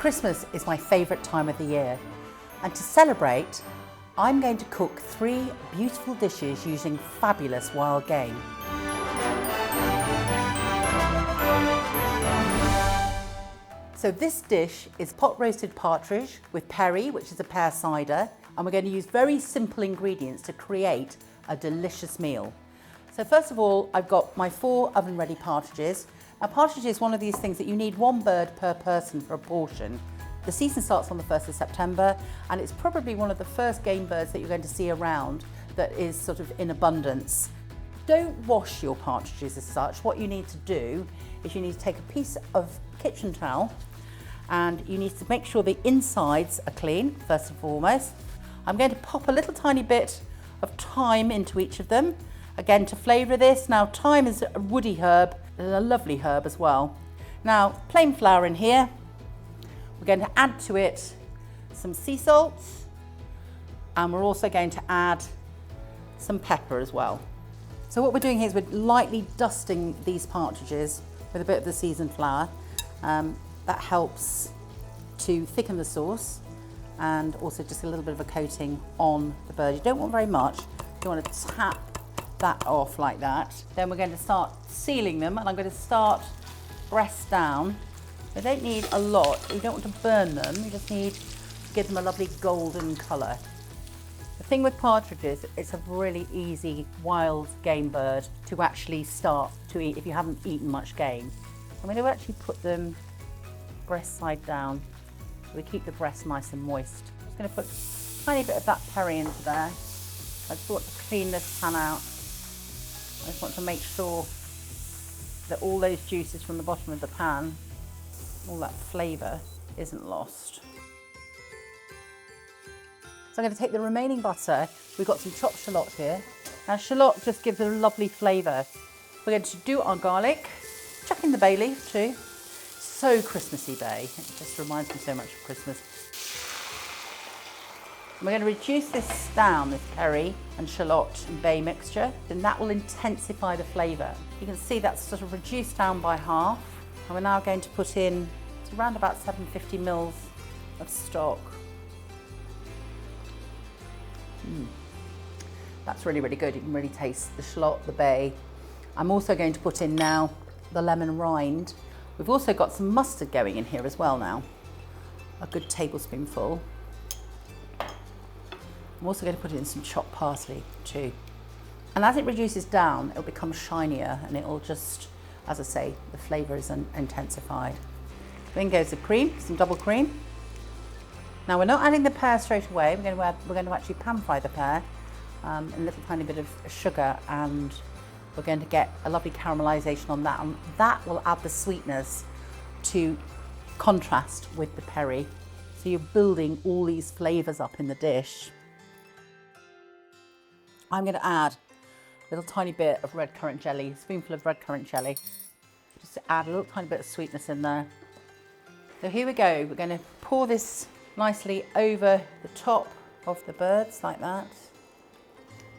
Christmas is my favourite time of the year, and to celebrate, I'm going to cook 3 beautiful dishes using fabulous wild game. So this dish is pot roasted partridge with perry, which is a pear cider, and we're going to use very simple ingredients to create a delicious meal. So first of all, I've got my 4 oven ready partridges. Now partridge is one of these things that you need 1 bird per person for a portion. The season starts on the 1st of September, and it's probably one of the first game birds that you're going to see around that is sort of in abundance. Don't wash your partridges as such. What you need to do is you need to take a piece of kitchen towel and you need to make sure the insides are clean, first and foremost. I'm going to pop a little tiny bit of thyme into each of them, again to flavour this. Now thyme is a woody herb, a lovely herb as well. Now plain flour in here. We're going to add to it some sea salt, and we're also going to add some pepper as well. So what we're doing here is we're lightly dusting these partridges with a bit of the seasoned flour. That helps to thicken the sauce and also just a little bit of a coating on the bird. You don't want very much. You want to tap that off like that. Then we're going to start sealing them, and I'm going to start breast down. They don't need a lot. You don't want to burn them. You just need to give them a lovely golden colour. The thing with partridges, it's a really easy wild game bird to actually start to eat if you haven't eaten much game. I'm going to actually put them breast side down so we keep the breast nice and moist. I'm just going to put a tiny bit of that perry into there. I just want to clean this pan out. I just want to make sure that all those juices from the bottom of the pan, all that flavour, isn't lost. So I'm going to take the remaining butter. We've got some chopped shallot here. Now shallot just gives a lovely flavour. We're going to do our garlic, chuck in the bay leaf too. So Christmassy bay, it just reminds me so much of Christmas. And we're going to reduce this down, this perry and shallot and bay mixture, and that will intensify the flavour. You can see that's sort of reduced down by half. And we're now going to put in around about 750 mils of stock. That's really, really good. You can really taste the shallot, the bay. I'm also going to put in now the lemon rind. We've also got some mustard going in here as well now. A good tablespoonful. I'm also going to put in some chopped parsley too. And as it reduces down, it'll become shinier and it'll just, as I say, the flavour is intensified. Then goes the cream, some double cream. Now we're not adding the pear straight away. We're going to actually pan fry the pear in a little tiny bit of sugar, and we're going to get a lovely caramelisation on that, and that will add the sweetness to contrast with the perry. So you're building all these flavours up in the dish. I'm going to add a little tiny bit of red currant jelly, a spoonful of red currant jelly, just to add a little tiny bit of sweetness in there. So here we go. We're going to pour this nicely over the top of the birds like that,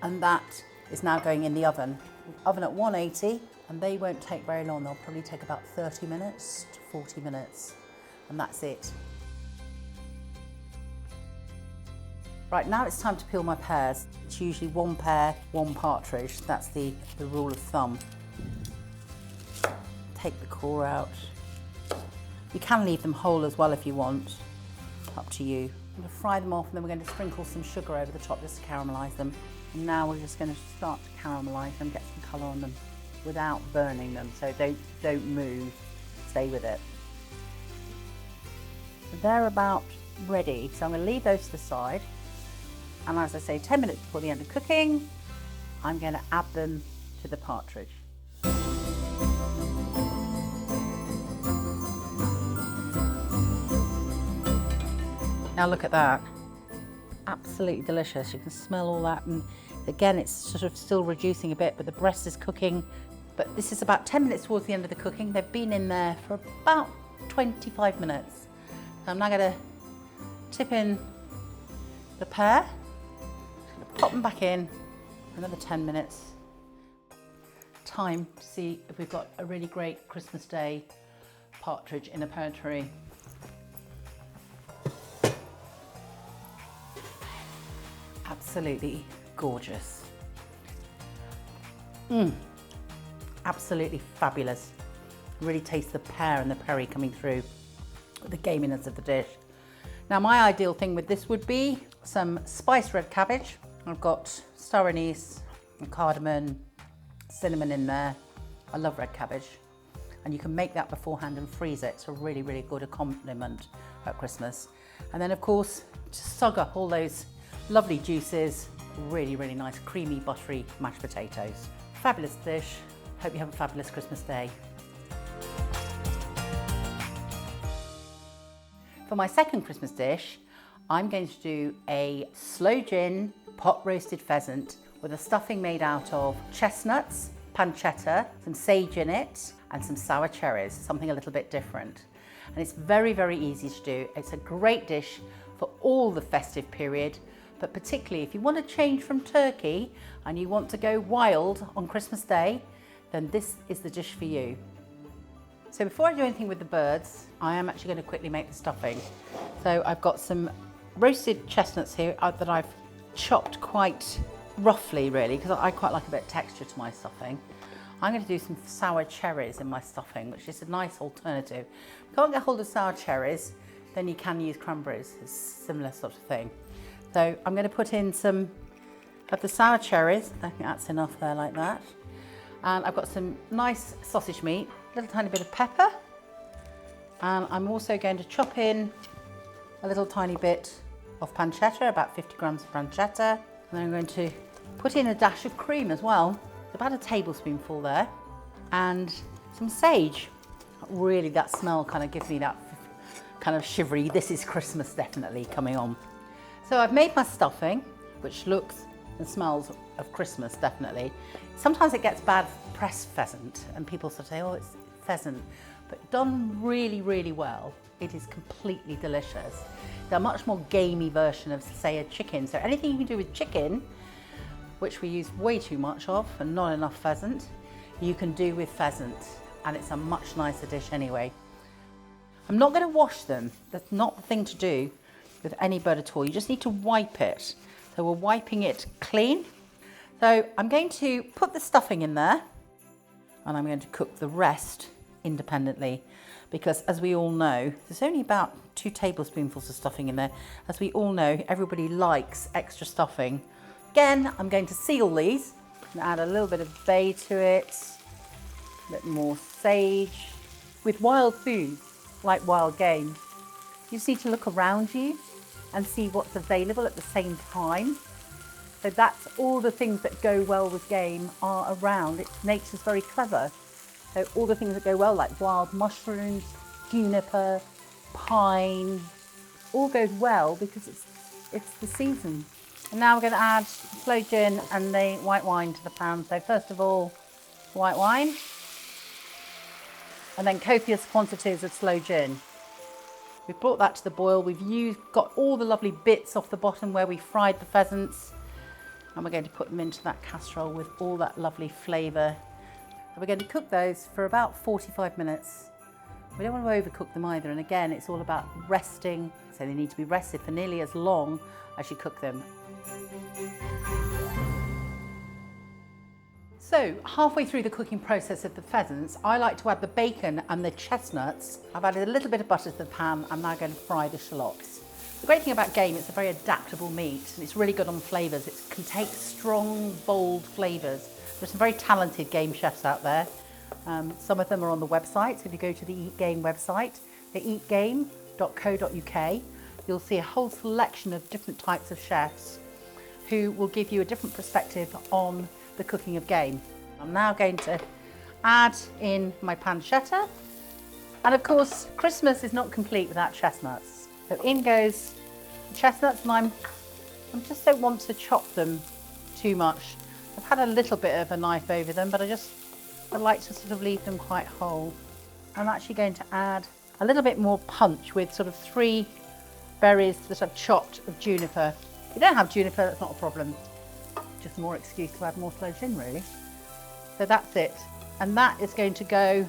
and that is now going in the oven. Oven at 180, and they won't take very long. They'll probably take about 30 minutes to 40 minutes, and that's it. Right, now it's time to peel my pears. It's usually 1 pear, 1 partridge. That's the rule of thumb. Take the core out. You can leave them whole as well if you want. Up to you. I'm going to fry them off, and then we're going to sprinkle some sugar over the top just to caramelise them. And now we're just going to start to caramelise them, get some colour on them without burning them. So don't move, stay with it. So they're about ready. So I'm going to leave those to the side. And as I say, 10 minutes before the end of cooking, I'm going to add them to the partridge. Now look at that. Absolutely delicious. You can smell all that, and again it's sort of still reducing a bit, but the breast is cooking. But this is about 10 minutes towards the end of the cooking. They've been in there for about 25 minutes. So I'm now going to tip in the pear, pop them back in for another 10 minutes. Time to see if we've got a really great Christmas Day partridge in a pear tree. absolutely gorgeous. Absolutely fabulous. Really taste the pear and the perry coming through with the gaminess of the dish. Now my ideal thing with this would be some spiced red cabbage. I've got star anise and cardamom, cinnamon in there. I love red cabbage. And you can make that beforehand and freeze it. It's a really, really good accompaniment at Christmas. And then of course, just sug up all those lovely juices. Really, really nice, creamy, buttery mashed potatoes. Fabulous dish. Hope you have a fabulous Christmas day. For my second Christmas dish, I'm going to do a slow gin pot roasted pheasant with a stuffing made out of chestnuts, pancetta, some sage in it, and some sour cherries, something a little bit different. And it's very, very easy to do. It's a great dish for all the festive period, but particularly if you want to change from turkey and you want to go wild on Christmas Day, then this is the dish for you. So before I do anything with the birds, I am actually going to quickly make the stuffing. So I've got some roasted chestnuts here that I've chopped quite roughly really, because I quite like a bit of texture to my stuffing. I'm going to do some sour cherries in my stuffing, which is a nice alternative. If you can't get hold of sour cherries, then you can use cranberries. It's a similar sort of thing. So I'm going to put in some of the sour cherries. I think that's enough there like that. And I've got some nice sausage meat, a little tiny bit of pepper. And I'm also going to chop in a little tiny bit of pancetta, about 50 grams of pancetta. And then I'm going to put in a dash of cream as well, about a tablespoonful there, and some sage. Really, that smell kind of gives me that kind of shivery, this is Christmas definitely coming on. So I've made my stuffing, which looks and smells of Christmas definitely. Sometimes it gets bad press pheasant and people sort of say, oh, it's pheasant, but done really, really well, it is completely delicious. They're a much more gamey version of, say, a chicken. So anything you can do with chicken, which we use way too much of and not enough pheasant, you can do with pheasant, and it's a much nicer dish anyway. I'm not going to wash them. That's not the thing to do with any bird at all. You just need to wipe it. So we're wiping it clean. So I'm going to put the stuffing in there and I'm going to cook the rest independently, because as we all know, there's only about 2 tablespoonfuls of stuffing in there. As we all know, everybody likes extra stuffing. Again, I'm going to seal these and add a little bit of bay to it, a bit more sage. With wild food, like wild game, you just need to look around you and see what's available at the same time. So that's all the things that go well with game are around. Nature's very clever. So all the things that go well, like wild mushrooms, juniper, pine, all goes well because it's the season. And now we're going to add sloe gin and the white wine to the pan. So first of all, white wine, and then copious quantities of sloe gin. We've brought that to the boil. We've got all the lovely bits off the bottom where we fried the pheasants, and we're going to put them into that casserole with all that lovely flavour. And we're going to cook those for about 45 minutes. We don't want to overcook them either, and again, it's all about resting, so they need to be rested for nearly as long as you cook them. So halfway through the cooking process of the pheasants, I like to add the bacon and the chestnuts. I've added a little bit of butter to the pan. I'm now going to fry the shallots. The great thing about game, it's a very adaptable meat and it's really good on flavours. It can take strong, bold flavours. There's some very talented game chefs out there. Some of them are on the website. So if you go to the Eat Game website, the eatgame.co.uk, you'll see a whole selection of different types of chefs who will give you a different perspective on the cooking of game. I'm now going to add in my pancetta, and of course Christmas is not complete without chestnuts. So in goes the chestnuts, and I just don't want to chop them too much. I've had a little bit of a knife over them, but I like to sort of leave them quite whole. I'm actually going to add a little bit more punch with sort of 3 berries that I've chopped of juniper. If you don't have juniper, that's not a problem. Just more excuse to add more sloe gin, really. So that's it. And that is going to go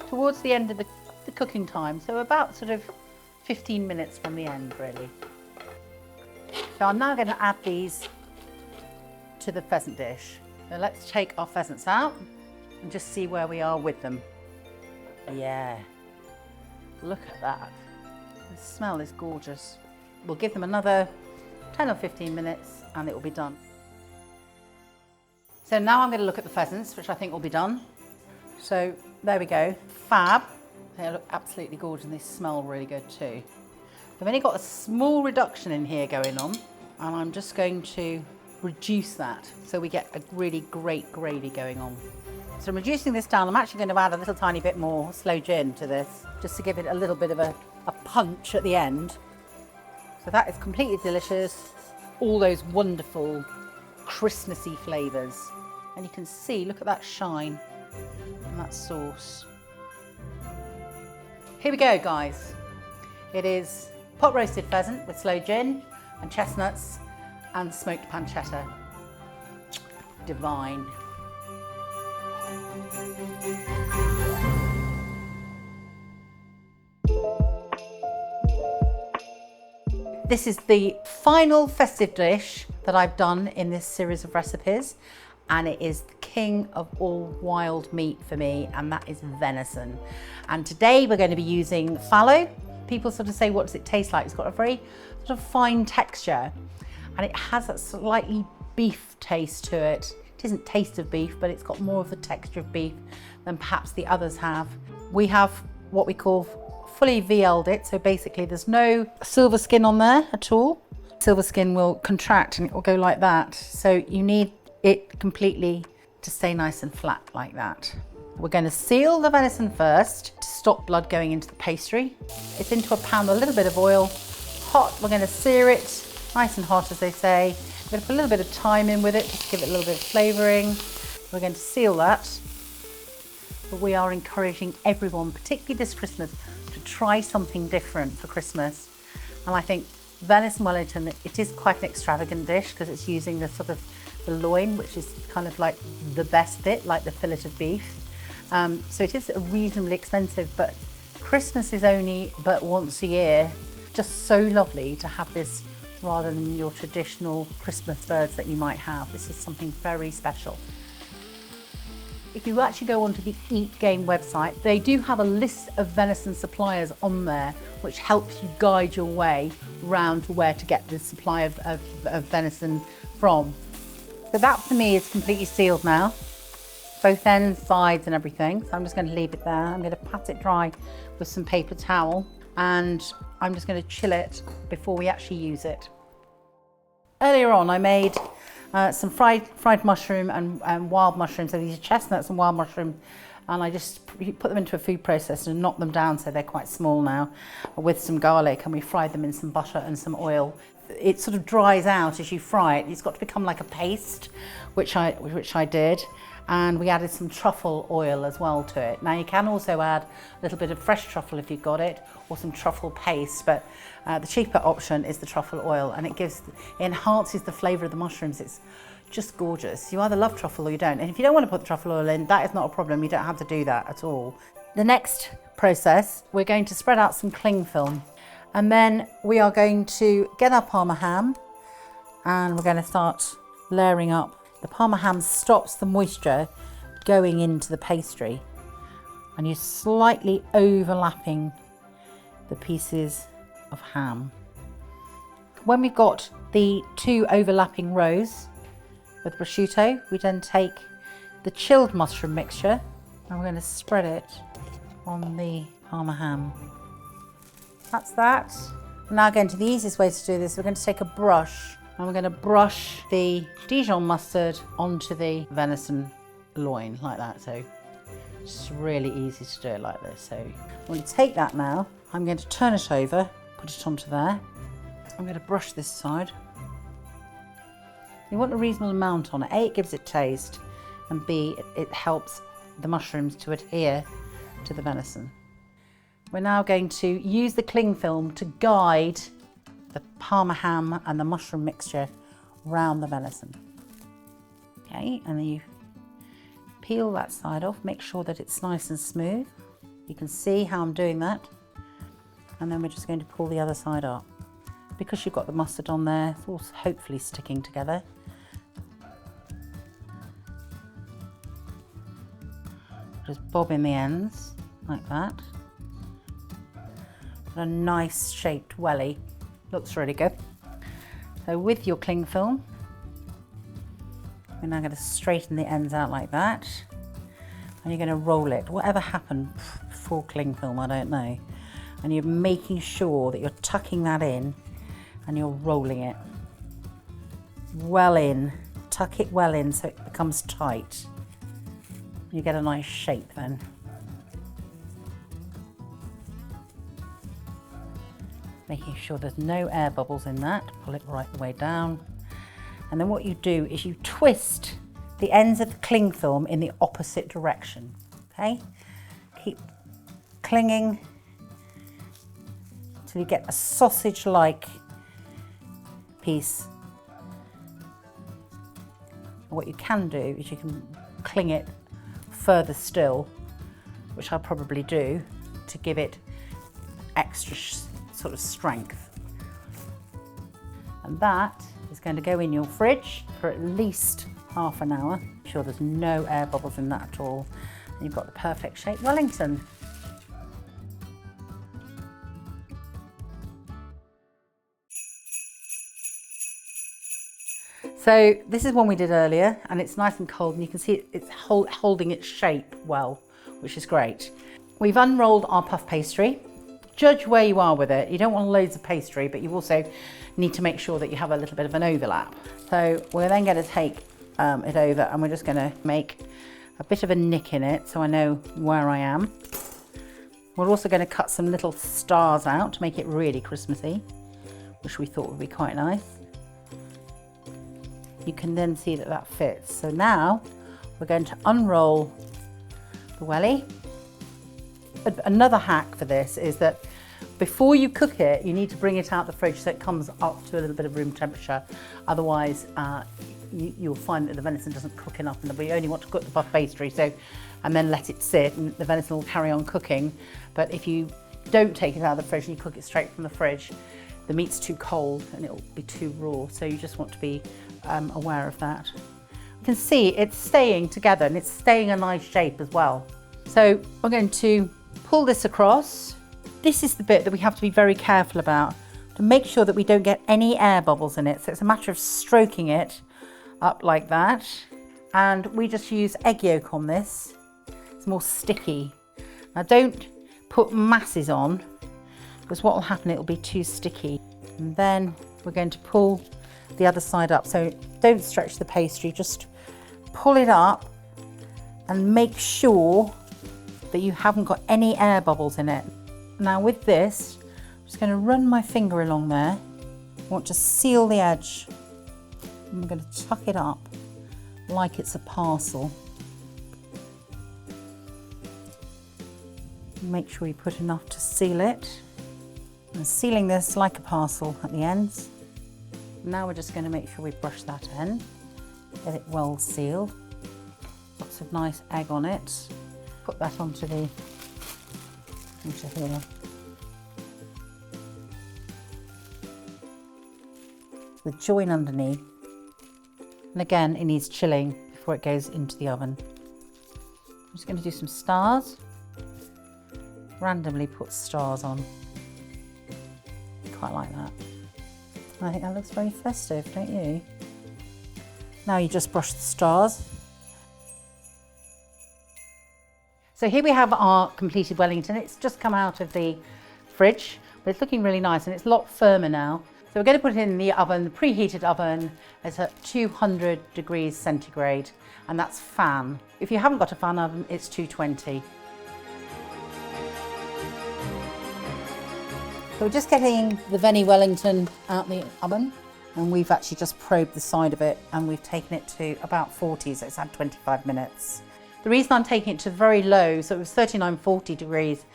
towards the end of the cooking time. So about sort of 15 minutes from the end, really. So I'm now going to add these to the pheasant dish. So let's take our pheasants out and just see where we are with them. Yeah, look at that. The smell is gorgeous. We'll give them another 10 or 15 minutes and it will be done. So now I'm going to look at the pheasants, which I think will be done. So there we go, fab. They look absolutely gorgeous and they smell really good too. I've only got a small reduction in here going on, and I'm just going to reduce that so we get a really great gravy going on. So I'm reducing this down. I'm actually going to add a little tiny bit more sloe gin to this, just to give it a little bit of a punch at the end. So that is completely delicious. All those wonderful Christmassy flavours. And you can see, look at that shine and that sauce. Here we go, guys. It is pot roasted pheasant with sloe gin and chestnuts and smoked pancetta. Divine. This is the final festive dish that I've done in this series of recipes, and it is the king of all wild meat for me, and that is venison. And today we're going to be using fallow. People sort of say, what does it taste like? It's got a very sort of fine texture, and it has that slightly beef taste to it. It isn't taste of beef, but it's got more of the texture of beef than perhaps the others have. We have what we call fully VL'd it, so basically there's no silver skin on there at all. Silver skin will contract and it will go like that, so you need it completely to stay nice and flat like that. We're going to seal the venison first to stop blood going into the pastry. It's into a pan with a little bit of oil, hot. We're going to sear it nice and hot, as they say. We're going to put a little bit of thyme in with it just to give it a little bit of flavouring. We're going to seal that. But we are encouraging everyone, particularly this Christmas, to try something different for Christmas. And I think venison Wellington, it is quite an extravagant dish because it's using the sort of the loin, which is kind of like the best bit, like the fillet of beef. So it is reasonably expensive, but Christmas is only but once a year. Just so lovely to have this rather than your traditional Christmas birds that you might have. This is something very special. If you actually go onto the Eat Game website, they do have a list of venison suppliers on there, which helps you guide your way round to where to get the supply of venison from. So that for me is completely sealed now, both ends, sides and everything. So I'm just going to leave it there. I'm going to pat it dry with some paper towel, and I'm just going to chill it before we actually use it. Earlier on I made some fried mushroom and wild mushroom. So these are chestnuts and wild mushroom, and I just put them into a food processor and knock them down so they're quite small now, with some garlic, and we fried them in some butter and some oil. It sort of dries out as you fry it. It's got to become like a paste, which I did, and we added some truffle oil as well to it. Now you can also add a little bit of fresh truffle if you've got it, or some truffle paste, but the cheaper option is the truffle oil, and it enhances the flavour of the mushrooms. It's just gorgeous. You either love truffle or you don't, and if you don't want to put the truffle oil in, that is not a problem. You don't have to do that at all. The next process, we're going to spread out some cling film, and then we are going to get our Parma ham, and we're going to start layering up. The Parma ham stops the moisture going into the pastry, and you're slightly overlapping the pieces of ham. When we've got the two overlapping rows with prosciutto, we then take the chilled mushroom mixture and we're going to spread it on the Parma ham. That's that. We're now going to the easiest way to do this. We're going to take a brush and we're going to brush the Dijon mustard onto the venison loin like that. So it's really easy to do it like this. So I'm going to take that now. I'm going to turn it over, put it onto there. I'm going to brush this side. You want a reasonable amount on it. A, it gives it taste, and B, it helps the mushrooms to adhere to the venison. We're now going to use the cling film to guide the Parma ham and the mushroom mixture around the venison. Okay, and then you peel that side off, make sure that it's nice and smooth. You can see how I'm doing that. And then we're just going to pull the other side up. Because you've got the mustard on there, it's all hopefully sticking together. Just bob in the ends like that. A nice shaped welly, looks really good. So with your cling film, you're now going to straighten the ends out like that, and you're going to roll it. Whatever happened before cling film, I don't know. And you're making sure that you're tucking that in and you're rolling it well in. Tuck it well in so it becomes tight. You get a nice shape then. Making sure there's no air bubbles in that. Pull it right the way down. And then what you do is you twist the ends of the cling film in the opposite direction, okay? Keep clinging until you get a sausage-like piece. What you can do is you can cling it further still, which I'll probably do to give it extra sort of strength. And that is going to go in your fridge for at least half an hour. Make sure there's no air bubbles in that at all. And you've got the perfect shape Wellington. So this is one we did earlier, and it's nice and cold, and you can see it's holding its shape well, which is great. We've unrolled our puff pastry. Judge where you are with it. You don't want loads of pastry, but you also need to make sure that you have a little bit of an overlap. So we're then going to take it over, and we're just going to make a bit of a nick in it so I know where I am. We're also going to cut some little stars out to make it really Christmassy, which we thought would be quite nice. You can then see that that fits. So now we're going to unroll the welly. Another hack for this is that before you cook it, you need to bring it out the fridge so it comes up to a little bit of room temperature. Otherwise, you'll find that the venison doesn't cook enough, and we only want to cook the puff pastry, and then let it sit, and the venison will carry on cooking. But if you don't take it out of the fridge and you cook it straight from the fridge, the meat's too cold and it'll be too raw. So you just want to be aware of that. You can see it's staying together, and it's staying a nice shape as well. So we're going to pull this across. This is the bit that we have to be very careful about to make sure that we don't get any air bubbles in it. So it's a matter of stroking it up like that. And we just use egg yolk on this. It's more sticky. Now don't put masses on, because what will happen, it'll be too sticky. And then we're going to pull the other side up. So don't stretch the pastry, just pull it up and make sure that you haven't got any air bubbles in it. Now with this, I'm just going to run my finger along there. I want to seal the edge. I'm going to tuck it up like it's a parcel. Make sure you put enough to seal it. And sealing this like a parcel at the ends. Now we're just going to make sure we brush that in, get it well sealed. Lots of nice egg on it. Put that onto here. The join underneath. And again, it needs chilling before it goes into the oven. I'm just going to do some stars. Randomly put stars on. Quite like that. I think that looks very festive, don't you? Now you just brush the stars. So here we have our completed Wellington. It's just come out of the fridge, but it's looking really nice, and it's a lot firmer now. So we're going to put it in the oven, the preheated oven. It's at 200 degrees centigrade, and that's fan. If you haven't got a fan oven, it's 220. So we're just getting the Venny Wellington out the oven, and we've actually just probed the side of it, and we've taken it to about 40, so it's had 25 minutes. The reason I'm taking it to very low, so it was 39, 40 degrees,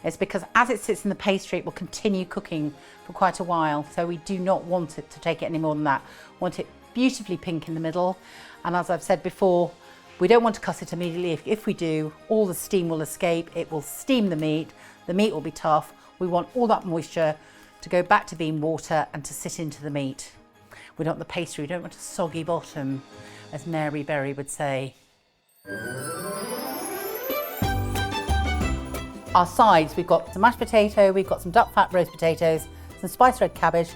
is because as it sits in the pastry, it will continue cooking for quite a while. So we do not want it to take it any more than that. We want it beautifully pink in the middle. And as I've said before, we don't want to cut it immediately. If we do, all the steam will escape. It will steam the meat will be tough. We want all that moisture to go back to being water and to sit into the meat. We don't want the pastry, we don't want a soggy bottom, as Mary Berry would say. Our sides, we've got some mashed potato, we've got some duck fat roast potatoes, some spiced red cabbage,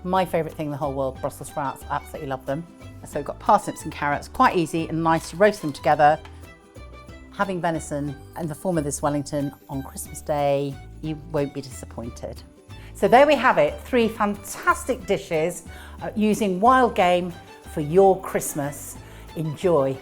my favourite thing in the whole world, Brussels sprouts, absolutely love them. So we've got parsnips and carrots, quite easy and nice to roast them together. Having venison in the form of this Wellington on Christmas Day, you won't be disappointed. So there we have it, 3 fantastic dishes using wild game for your Christmas. Enjoy.